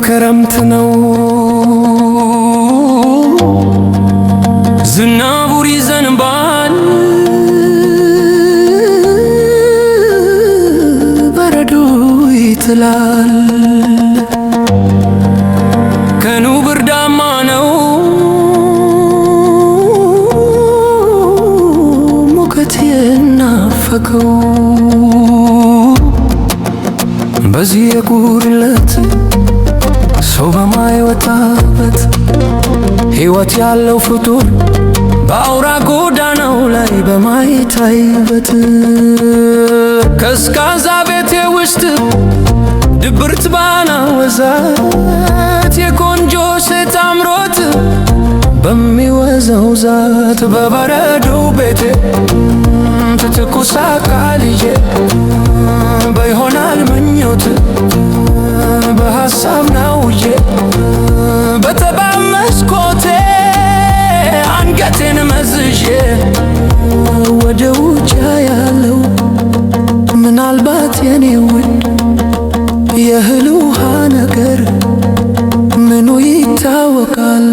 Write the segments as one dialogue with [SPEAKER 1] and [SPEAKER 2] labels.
[SPEAKER 1] ክረምት ነው ዝናቡ ይዘንባል በረዶ ይጥላል ቀኑ ብርዳማ ነው ሙቀት የናፈቀው በዚህ የጉርለት ሰው በማይወጣበት ሕይወት ያለው ፍጡር በአውራ ጎዳናው ላይ በማይታይበት ቀዝቃዛ ቤቴ ውስጥ ድብርት ባናወዛት የቆንጆ ሴት አምሮት በሚወዛው ዛት በበረዶ ቤቴ ትኩስ አካል ይዤ በይሆናል ምኞት በሐሳብ ናውዬ በጠባብ መስኮቴ አንገቴን መዝዤ ወደ ውጭ ያለው ምናልባት የኔ ውድ የእህል ውሃ ነገር ምኑ ይታወቃል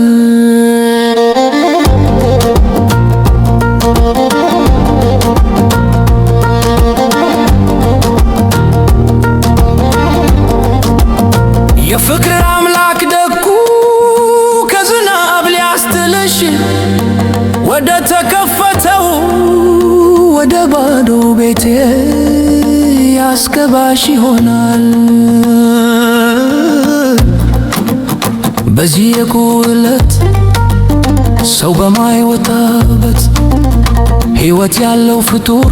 [SPEAKER 1] የፍቅር አምላክ ደጉ ከዝናብ ሊያስትልሽ ወደ ተከፈተው ወደ ባዶ ቤቴ ያስገባሽ ይሆናል በዚህ የጉለት ሰው በማይወጣበት ሕይወት ያለው ፍጡር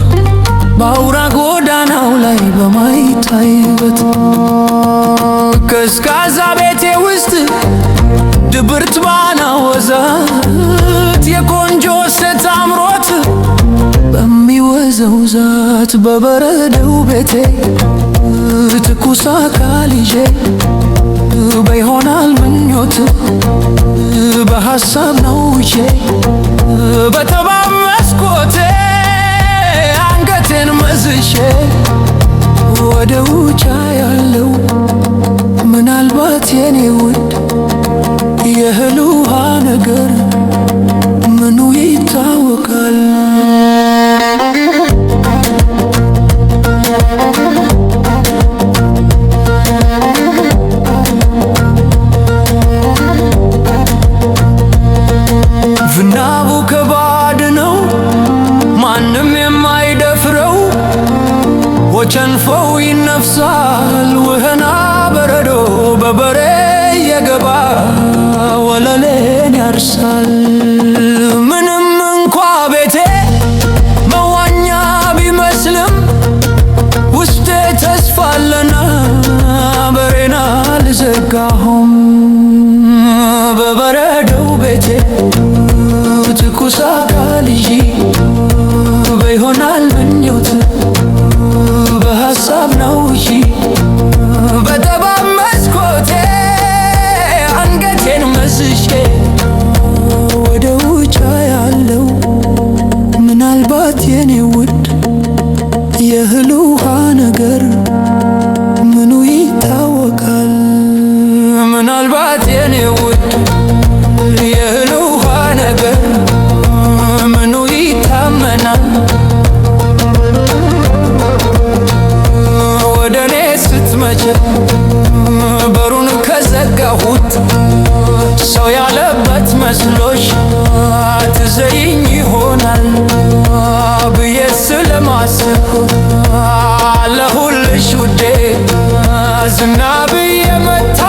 [SPEAKER 1] በአውራ ጎዳናው ላይ በማይታይበት ቀዝቃዛ ቤቴ ውስጥ ድብርት ባናወዛት የቆንጆ ሴት አምሮት በሚወዘው ዛት በበረደው ቤቴ ትኩስ አካል ይዤ በይሆናል ምኞት በሐሳብ ናውዤ በጠባብ መስኮቴ አንገቴን መዝሼ ወደ ውጭ ያለው ምናልባት የኔ ውድ የእህል ውሃ ነገር ምኑ ይታወቃል ዝናቡ ከባድ ነው ማንም የማይደፍረው ወጨንፎው ይነፍሳል ውህና በረዶ በበሬ የገባ ወለሌን ያርሳል ምንም እንኳ ቤቴ መዋኛ ቢመስልም ውስጤ ተስፋ አለና በሬና አልዘጋሁም በበረዶው ቤቴ ትኩስ አካል ይዤ በይሆናል ምኞት በሐሳብ ናውዤ በጠባብ መስኮቴ አንገቴን መዝዤ ወደ ውጭ ያለው ምናልባት የኔ ውድ የእህል ውሃ ነገር ምኑ ይታወቃል ምናልባት የኔ ውድ የእህል ውሃ ነገር ምኑ ይታመናል ወደኔ ስትመጪ በሩን ከዘጋሁት ሰው ያለበት መስሎሽ ትዘይኝ ይሆናል ብዬ ስለማስብ ለሁልሽ ውዴ ዝና ብዬ መታ